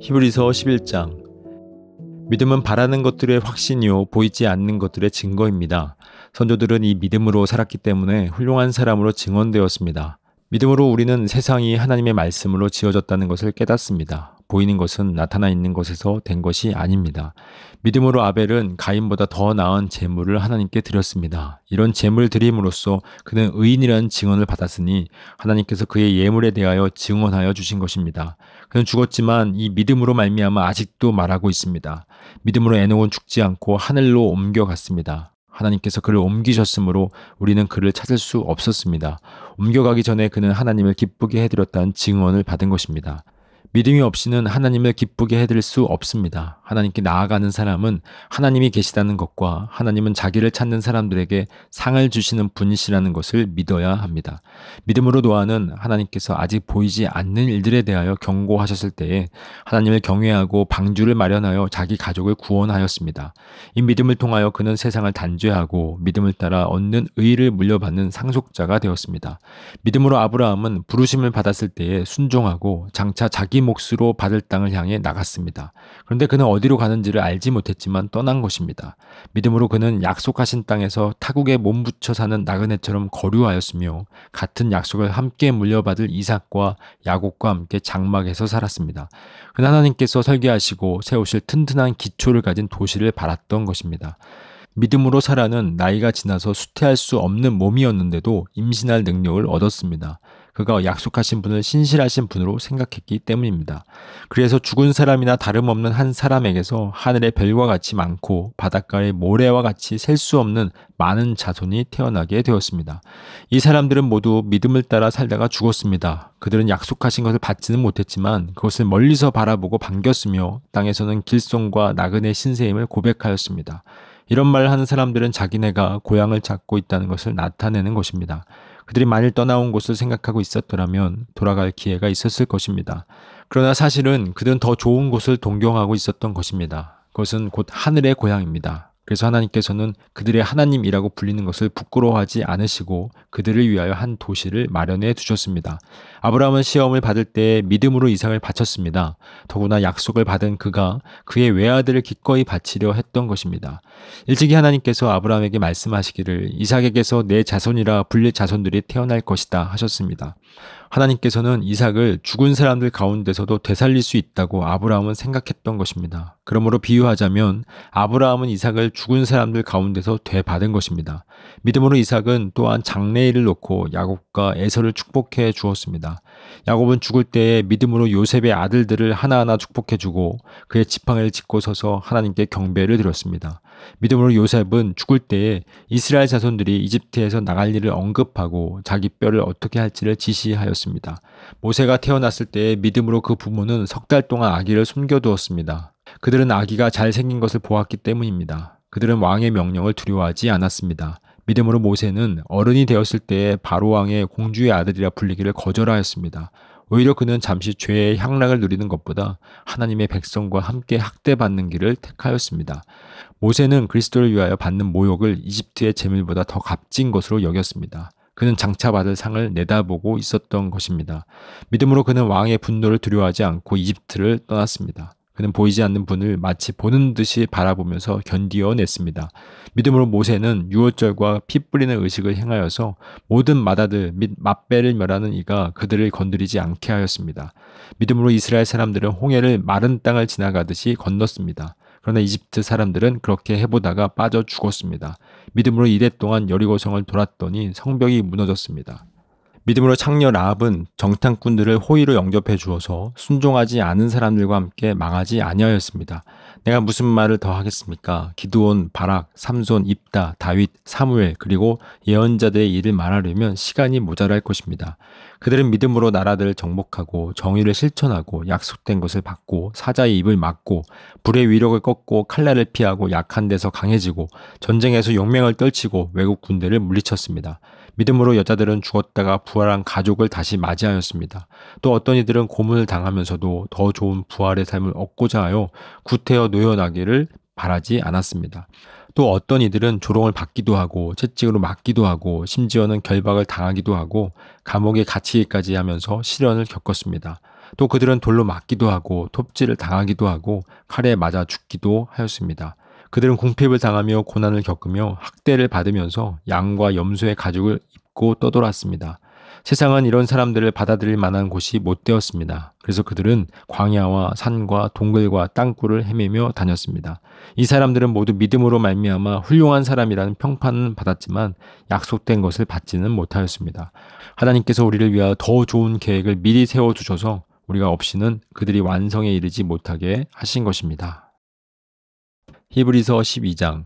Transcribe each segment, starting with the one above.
히브리서 11장. 믿음은 바라는 것들의 확신이요 보이지 않는 것들의 증거입니다. 선조들은 이 믿음으로 살았기 때문에 훌륭한 사람으로 증언되었습니다. 믿음으로 우리는 세상이 하나님의 말씀으로 지어졌다는 것을 깨닫습니다. 보이는 것은 나타나 있는 것에서 된 것이 아닙니다. 믿음으로 아벨은 가인보다 더 나은 제물을 하나님께 드렸습니다. 이런 제물 드림으로써 그는 의인이라는 증언을 받았으니 하나님께서 그의 예물에 대하여 증언하여 주신 것입니다. 그는 죽었지만 이 믿음으로 말미암아 아직도 말하고 있습니다. 믿음으로 에녹은 죽지 않고 하늘로 옮겨갔습니다. 하나님께서 그를 옮기셨으므로 우리는 그를 찾을 수 없었습니다. 옮겨가기 전에 그는 하나님을 기쁘게 해드렸다는 증언을 받은 것입니다. 믿음이 없이는 하나님을 기쁘게 해드릴 수 없습니다. 하나님께 나아가는 사람은 하나님이 계시다는 것과 하나님은 자기를 찾는 사람들에게 상을 주시는 분이시라는 것을 믿어야 합니다. 믿음으로 노아는 하나님께서 아직 보이지 않는 일들에 대하여 경고하셨을 때에 하나님을 경외하고 방주를 마련하여 자기 가족을 구원하였습니다. 이 믿음을 통하여 그는 세상을 단죄하고 믿음을 따라 얻는 의를 물려받는 상속자가 되었습니다. 믿음으로 아브라함은 부르심을 받았을 때에 순종하고 장차 자기 몫으로 받을 땅을 향해 나갔습니다. 그런데 그는 어디로 가는지를 알지 못했지만 떠난 것입니다. 믿음으로 그는 약속하신 땅에서 타국에 몸붙여 사는 나그네처럼 거류하였으며 같은 약속을 함께 물려받을 이삭과 야곱과 함께 장막에서 살았습니다. 그는 하나님께서 설계하시고 세우실 튼튼한 기초를 가진 도시를 바랐던 것입니다. 믿음으로 사라는 나이가 지나서 수태할 수 없는 몸이었는데도 임신할 능력을 얻었습니다. 그가 약속하신 분을 신실하신 분으로 생각했기 때문입니다. 그래서 죽은 사람이나 다름없는 한 사람에게서 하늘의 별과 같이 많고 바닷가의 모래와 같이 셀 수 없는 많은 자손이 태어나게 되었습니다. 이 사람들은 모두 믿음을 따라 살다가 죽었습니다. 그들은 약속하신 것을 받지는 못했지만 그것을 멀리서 바라보고 반겼으며 땅에서는 길손과 나그네 신세임을 고백하였습니다. 이런 말을 하는 사람들은 자기네가 고향을 찾고 있다는 것을 나타내는 것입니다. 그들이 만일 떠나온 곳을 생각하고 있었더라면 돌아갈 기회가 있었을 것입니다. 그러나 사실은 그들은 더 좋은 곳을 동경하고 있었던 것입니다. 그것은 곧 하늘의 고향입니다. 그래서 하나님께서는 그들의 하나님이라고 불리는 것을 부끄러워하지 않으시고 그들을 위하여 한 도시를 마련해 두셨습니다. 아브라함은 시험을 받을 때 믿음으로 이삭을 바쳤습니다. 더구나 약속을 받은 그가 그의 외아들을 기꺼이 바치려 했던 것입니다. 일찍이 하나님께서 아브라함에게 말씀하시기를 이삭에게서 내 자손이라 불릴 자손들이 태어날 것이다 하셨습니다. 하나님께서는 이삭을 죽은 사람들 가운데서도 되살릴 수 있다고 아브라함은 생각했던 것입니다. 그러므로 비유하자면 아브라함은 이삭을 죽은 사람들 가운데서 되받은 것입니다. 믿음으로 이삭은 또한 장래일을 놓고 야곱과 에서를 축복해 주었습니다. 야곱은 죽을 때에 믿음으로 요셉의 아들들을 하나하나 축복해 주고 그의 지팡이를 짚고 서서 하나님께 경배를 드렸습니다. 믿음으로 요셉은 죽을 때에 이스라엘 자손들이 이집트에서 나갈 일을 언급하고 자기 뼈를 어떻게 할지를 지시하였습니다. 모세가 태어났을 때에 믿음으로 그 부모는 석 달 동안 아기를 숨겨두었습니다. 그들은 아기가 잘생긴 것을 보았기 때문입니다. 그들은 왕의 명령을 두려워하지 않았습니다. 믿음으로 모세는 어른이 되었을 때에 바로왕의 공주의 아들이라 불리기를 거절하였습니다. 오히려 그는 잠시 죄의 향락을 누리는 것보다 하나님의 백성과 함께 학대받는 길을 택하였습니다. 모세는 그리스도를 위하여 받는 모욕을 이집트의 재물보다 더 값진 것으로 여겼습니다. 그는 장차 받을 상을 내다보고 있었던 것입니다. 믿음으로 그는 왕의 분노를 두려워하지 않고 이집트를 떠났습니다. 그는 보이지 않는 분을 마치 보는 듯이 바라보면서 견디어냈습니다. 믿음으로 모세는 유월절과 피 뿌리는 의식을 행하여서 모든 맏아들 및 맏배를 멸하는 이가 그들을 건드리지 않게 하였습니다. 믿음으로 이스라엘 사람들은 홍해를 마른 땅을 지나가듯이 건넜습니다. 그러나 이집트 사람들은 그렇게 해보다가 빠져 죽었습니다. 믿음으로 이래 동안 여리고성을 돌았더니 성벽이 무너졌습니다. 믿음으로 창녀 라합은 정탐꾼들을 호의로 영접해 주어서 순종하지 않은 사람들과 함께 망하지 아니하였습니다. 내가 무슨 말을 더 하겠습니까? 기드온, 바락, 삼손, 입다, 다윗, 사무엘 그리고 예언자들의 일을 말하려면 시간이 모자랄 것입니다. 그들은 믿음으로 나라들을 정복하고 정의를 실천하고 약속된 것을 받고 사자의 입을 막고 불의 위력을 꺾고 칼날을 피하고 약한 데서 강해지고 전쟁에서 용맹을 떨치고 외국 군대를 물리쳤습니다. 믿음으로 여자들은 죽었다가 부활한 가족을 다시 맞이하였습니다. 또 어떤 이들은 고문을 당하면서도 더 좋은 부활의 삶을 얻고자 하여 구태여 노여나기를 바라지 않았습니다. 또 어떤 이들은 조롱을 받기도 하고 채찍으로 맞기도 하고 심지어는 결박을 당하기도 하고 감옥에 갇히기까지 하면서 시련을 겪었습니다. 또 그들은 돌로 맞기도 하고 톱질을 당하기도 하고 칼에 맞아 죽기도 하였습니다. 그들은 궁핍을 당하며 고난을 겪으며 학대를 받으면서 양과 염소의 가죽을 입고 떠돌았습니다. 세상은 이런 사람들을 받아들일 만한 곳이 못 되었습니다. 그래서 그들은 광야와 산과 동굴과 땅굴을 헤매며 다녔습니다. 이 사람들은 모두 믿음으로 말미암아 훌륭한 사람이라는 평판은 받았지만 약속된 것을 받지는 못하였습니다. 하나님께서 우리를 위하여 더 좋은 계획을 미리 세워두셔서 우리가 없이는 그들이 완성에 이르지 못하게 하신 것입니다. 히브리서 12장.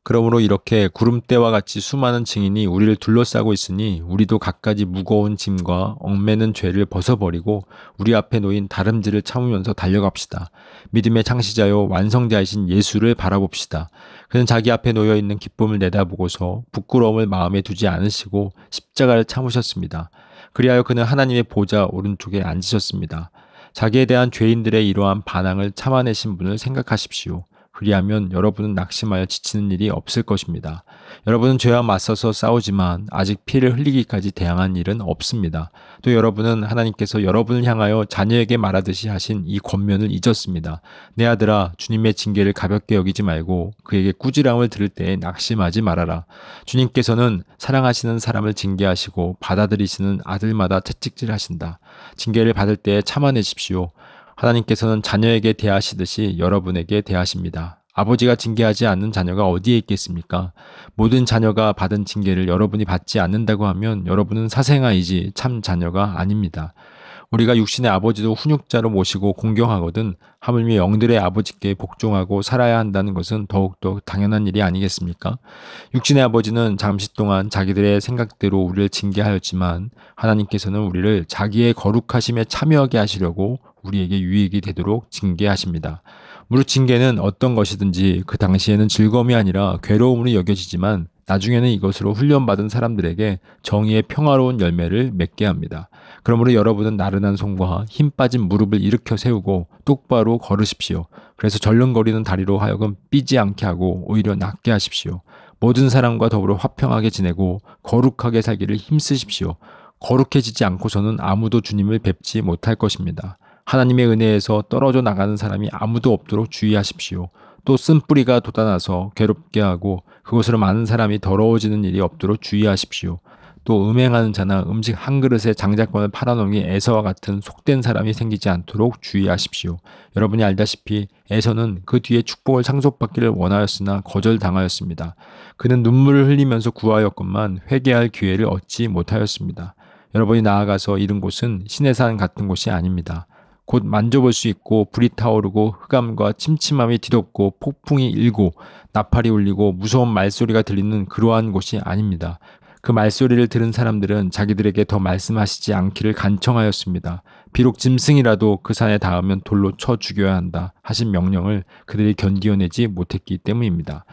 그러므로 이렇게 구름대와 같이 수많은 증인이 우리를 둘러싸고 있으니 우리도 갖가지 무거운 짐과 얽매는 죄를 벗어버리고 우리 앞에 놓인 다름질을 참으면서 달려갑시다. 믿음의 창시자요 완성자이신 예수를 바라봅시다. 그는 자기 앞에 놓여 있는 기쁨을 내다보고서 부끄러움을 마음에 두지 않으시고 십자가를 참으셨습니다. 그리하여 그는 하나님의 보좌 오른쪽에 앉으셨습니다. 자기에 대한 죄인들의 이러한 반항을 참아내신 분을 생각하십시오. 그리하면 여러분은 낙심하여 지치는 일이 없을 것입니다. 여러분은 죄와 맞서서 싸우지만 아직 피를 흘리기까지 대항한 일은 없습니다. 또 여러분은 하나님께서 여러분을 향하여 자녀에게 말하듯이 하신 이 권면을 잊었습니다. 내 아들아, 주님의 징계를 가볍게 여기지 말고 그에게 꾸지람을 들을 때에 낙심하지 말아라. 주님께서는 사랑하시는 사람을 징계하시고 받아들이시는 아들마다 채찍질하신다. 징계를 받을 때에 참아내십시오. 하나님께서는 자녀에게 대하시듯이 여러분에게 대하십니다. 아버지가 징계하지 않는 자녀가 어디에 있겠습니까? 모든 자녀가 받은 징계를 여러분이 받지 않는다고 하면 여러분은 사생아이지 참 자녀가 아닙니다. 우리가 육신의 아버지도 훈육자로 모시고 공경하거든 하물며 영들의 아버지께 복종하고 살아야 한다는 것은 더욱더 당연한 일이 아니겠습니까? 육신의 아버지는 잠시 동안 자기들의 생각대로 우리를 징계하였지만 하나님께서는 우리를 자기의 거룩하심에 참여하게 하시려고 우리에게 유익이 되도록 징계하십니다. 무릇 징계는 어떤 것이든지 그 당시에는 즐거움이 아니라 괴로움으로 여겨지지만 나중에는 이것으로 훈련받은 사람들에게 정의의 평화로운 열매를 맺게 합니다. 그러므로 여러분은 나른한 손과 힘 빠진 무릎을 일으켜 세우고 똑바로 걸으십시오. 그래서 절름거리는 다리로 하여금 삐지 않게 하고 오히려 낫게 하십시오. 모든 사람과 더불어 화평하게 지내고 거룩하게 살기를 힘쓰십시오. 거룩해지지 않고서는 아무도 주님을 뵙지 못할 것입니다. 하나님의 은혜에서 떨어져 나가는 사람이 아무도 없도록 주의하십시오. 또 쓴뿌리가 돋아나서 괴롭게 하고 그것으로 많은 사람이 더러워지는 일이 없도록 주의하십시오. 또 음행하는 자나 음식 한 그릇에 장자권을 팔아넘기 에서와 같은 속된 사람이 생기지 않도록 주의하십시오. 여러분이 알다시피 에서는 그 뒤에 축복을 상속받기를 원하였으나 거절당하였습니다. 그는 눈물을 흘리면서 구하였건만 회개할 기회를 얻지 못하였습니다. 여러분이 나아가서 이른 곳은 신의 산 같은 곳이 아닙니다. 곧 만져볼 수 있고 불이 타오르고 흑암과 침침함이 뒤덮고 폭풍이 일고 나팔이 울리고 무서운 말소리가 들리는 그러한 곳이 아닙니다. 그 말소리를 들은 사람들은 자기들에게 더 말씀하시지 않기를 간청하였습니다. 비록 짐승이라도 그 산에 닿으면 돌로 쳐 죽여야 한다 하신 명령을 그들이 견디어내지 못했기 때문입니다.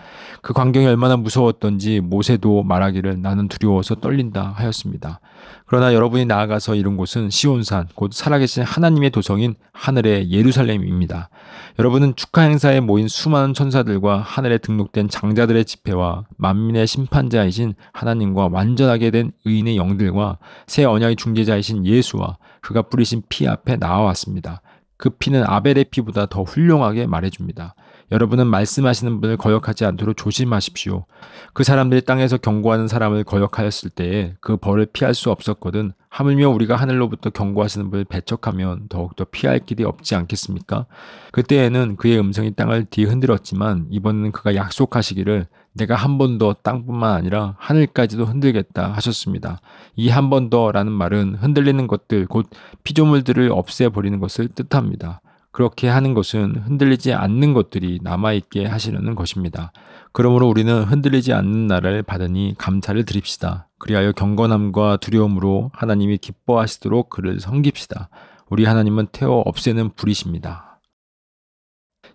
그 광경이 얼마나 무서웠던지 모세도 말하기를 나는 두려워서 떨린다 하였습니다. 그러나 여러분이 나아가서 이른 곳은 시온산 곧 살아계신 하나님의 도성인 하늘의 예루살렘입니다. 여러분은 축하 행사에 모인 수많은 천사들과 하늘에 등록된 장자들의 집회와 만민의 심판자이신 하나님과 완전하게 된 의인의 영들과 새 언약의 중재자이신 예수와 그가 뿌리신 피 앞에 나와왔습니다. 그 피는 아벨의 피보다 더 훌륭하게 말해줍니다. 여러분은 말씀하시는 분을 거역하지 않도록 조심하십시오. 그 사람들이 땅에서 경고하는 사람을 거역하였을 때에 그 벌을 피할 수 없었거든 하물며 우리가 하늘로부터 경고하시는 분을 배척하면 더욱더 피할 길이 없지 않겠습니까? 그때에는 그의 음성이 땅을 뒤흔들었지만 이번에는 그가 약속하시기를 내가 한 번 더 땅뿐만 아니라 하늘까지도 흔들겠다 하셨습니다. 이 한 번 더라는 말은 흔들리는 것들 곧 피조물들을 없애버리는 것을 뜻합니다. 그렇게 하는 것은 흔들리지 않는 것들이 남아있게 하시려는 것입니다. 그러므로 우리는 흔들리지 않는 나라를 받으니 감사를 드립시다. 그리하여 경건함과 두려움으로 하나님이 기뻐하시도록 그를 섬깁시다. 우리 하나님은 태워 없애는 불이십니다.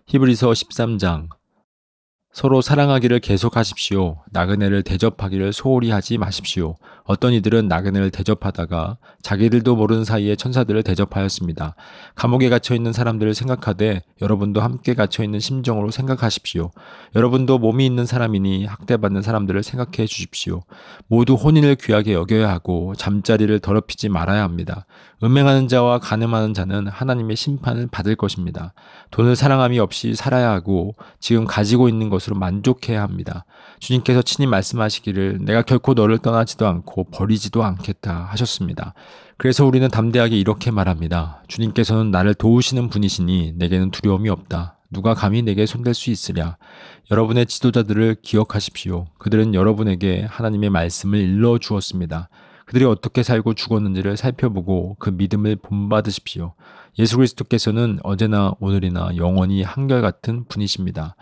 히브리서 13장. 서로 사랑하기를 계속하십시오. 나그네를 대접하기를 소홀히 하지 마십시오. 어떤 이들은 나그네를 대접하다가 자기들도 모르는 사이에 천사들을 대접하였습니다. 감옥에 갇혀있는 사람들을 생각하되 여러분도 함께 갇혀있는 심정으로 생각하십시오. 여러분도 몸이 있는 사람이니 학대받는 사람들을 생각해 주십시오. 모두 혼인을 귀하게 여겨야 하고 잠자리를 더럽히지 말아야 합니다. 음행하는 자와 간음하는 자는 하나님의 심판을 받을 것입니다. 돈을 사랑함이 없이 살아야 하고 지금 가지고 있는 것으로 만족해야 합니다. 주님께서 친히 말씀하시기를 내가 결코 너를 떠나지도 않고 버리지도 않겠다 하셨습니다. 그래서 우리는 담대하게 이렇게 말합니다. 주님께서는 나를 도우시는 분이시니 내게는 두려움이 없다. 누가 감히 내게 손댈 수 있으랴. 여러분의 지도자들을 기억하십시오. 그들은 여러분에게 하나님의 말씀을 일러 주었습니다. 그들이 어떻게 살고 죽었는지를 살펴보고 그 믿음을 본받으십시오. 예수 그리스도께서는 어제나 오늘이나 영원히 한결같은 분이십니다.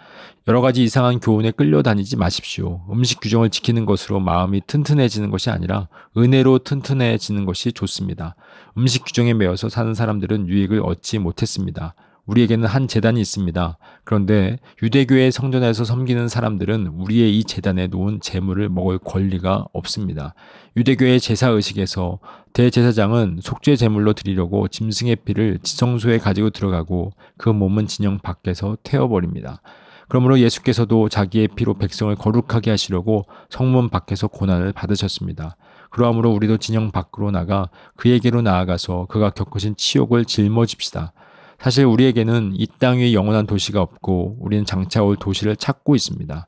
여러 가지 이상한 교훈에 끌려다니지 마십시오. 음식 규정을 지키는 것으로 마음이 튼튼해지는 것이 아니라 은혜로 튼튼해지는 것이 좋습니다. 음식 규정에 매여서 사는 사람들은 유익을 얻지 못했습니다. 우리에게는 한 제단이 있습니다. 그런데 유대교의 성전에서 섬기는 사람들은 우리의 이 제단에 놓은 제물을 먹을 권리가 없습니다. 유대교의 제사의식에서 대제사장은 속죄 제물로 드리려고 짐승의 피를 지성소에 가지고 들어가고 그 몸은 진영 밖에서 태워버립니다. 그러므로 예수께서도 자기의 피로 백성을 거룩하게 하시려고 성문 밖에서 고난을 받으셨습니다. 그러므로 우리도 진영 밖으로 나가 그에게로 나아가서 그가 겪으신 치욕을 짊어집시다. 사실 우리에게는 이 땅 위에 영원한 도시가 없고 우리는 장차 올 도시를 찾고 있습니다.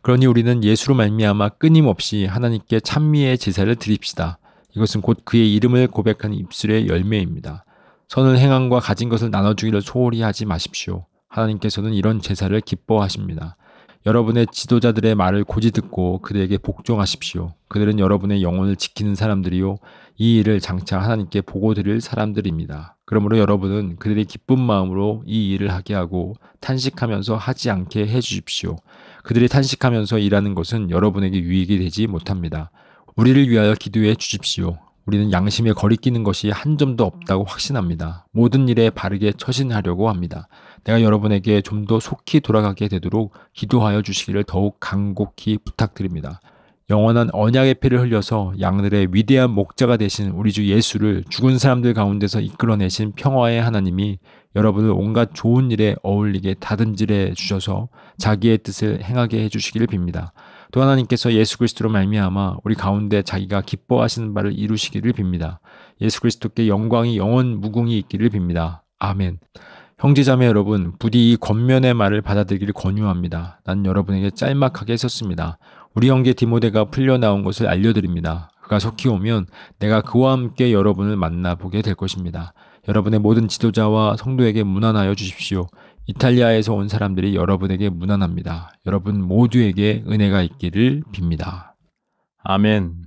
그러니 우리는 예수로 말미암아 끊임없이 하나님께 찬미의 제사를 드립시다. 이것은 곧 그의 이름을 고백하는 입술의 열매입니다. 선을 행함과 가진 것을 나눠주기를 소홀히 하지 마십시오. 하나님께서는 이런 제사를 기뻐하십니다. 여러분의 지도자들의 말을 고지 듣고 그들에게 복종하십시오. 그들은 여러분의 영혼을 지키는 사람들이요 이 일을 장차 하나님께 보고 드릴 사람들입니다. 그러므로 여러분은 그들이 기쁜 마음으로 이 일을 하게 하고 탄식하면서 하지 않게 해주십시오. 그들이 탄식하면서 일하는 것은 여러분에게 유익이 되지 못합니다. 우리를 위하여 기도해 주십시오. 우리는 양심에 거리끼는 것이 한 점도 없다고 확신합니다. 모든 일에 바르게 처신하려고 합니다. 내가 여러분에게 좀 더 속히 돌아가게 되도록 기도하여 주시기를 더욱 간곡히 부탁드립니다. 영원한 언약의 피를 흘려서 양들의 위대한 목자가 되신 우리 주 예수를 죽은 사람들 가운데서 이끌어내신 평화의 하나님이 여러분을 온갖 좋은 일에 어울리게 다듬질해 주셔서 자기의 뜻을 행하게 해주시기를 빕니다. 또 하나님께서 예수 그리스도로 말미암아 우리 가운데 자기가 기뻐하시는 바를 이루시기를 빕니다. 예수 그리스도께 영광이 영원 무궁히 있기를 빕니다. 아멘. 형제자매 여러분, 부디 이 권면의 말을 받아들이기를 권유합니다. 난 여러분에게 짤막하게 썼습니다. 우리 형제 디모데가 풀려나온 것을 알려드립니다. 그가 속히 오면 내가 그와 함께 여러분을 만나보게 될 것입니다. 여러분의 모든 지도자와 성도에게 문안하여 주십시오. 이탈리아에서 온 사람들이 여러분에게 문안합니다. 여러분 모두에게 은혜가 있기를 빕니다. 아멘.